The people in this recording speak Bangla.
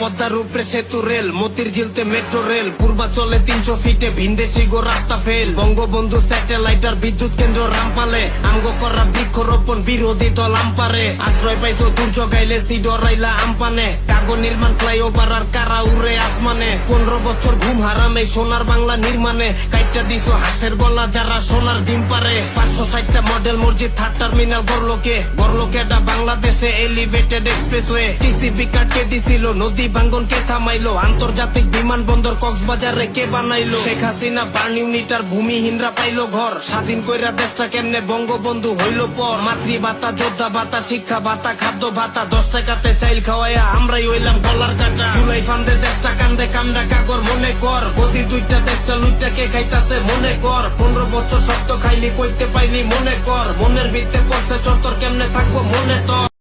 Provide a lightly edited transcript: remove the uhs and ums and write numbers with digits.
পদ্মার উপরে সেতু রেল, মতির ঝিলতে মেট্রো রেল, পূর্বাচলে 300 ফিটে ভিনদেশি গো রাস্তা ফেল, বঙ্গবন্ধু স্যাটেলাইট আর বিদ্যুৎ কেন্দ্র রামপালে, আঙ্গ করা বৃক্ষরোপণ বিরোধী দল আমপারে, আশ্রয় পাইছো দুর্যোগ আইলে সিডরাইলা আমপানে, কাগজ নির্মাণ ফ্লাইওভার আর কারা উড়ে আসমানে, 15 বছর ঘুম হারামে সোনার বাংলা নির্মাণে, কাইটটা দিছো হাঁসের গলা যারা সোনার ডিম পারে, 560টা মডেল মসজিদ, 3 টার্মিনাল গড়লোকেটা বাংলাদেশে এলিভেটেড এক্সপ্রেসওয়ে, টিসিবি কাটকে দিছিল, নদী ভাঙ্গন কে থামাইলো, আন্তর্জাতিক বিমানবন্দর কক্সবাজারে কে বানাইলো, শেখ হাসিনা বার্ন ইউনিটার ভূমিহীনরা পাইলো ঘর, স্বাধীন কইরা দেশটা কেমনে বঙ্গবন্ধু হইল পর, মাতৃ ভাতা, যোদ্ধা ভাতা, শিক্ষা ভাতা, খাদ্য ভাতা, 10 টাকাতে চাইল খাওয়াইয়া আমরাই হইলাম গলার কাটা, জুলাই ফান্দে দেশটা কান্দে কামড়া কাগর মনে কর, গদি 2টা দেশটা লুইটা কে খাইতাছে মনে কর, 15 বছর সত্য খাইলি কইতে পাইনি মনে কর, মনের ভিত্তে পড়ছে চত্বর কেমনে থাকবো মনে তোর।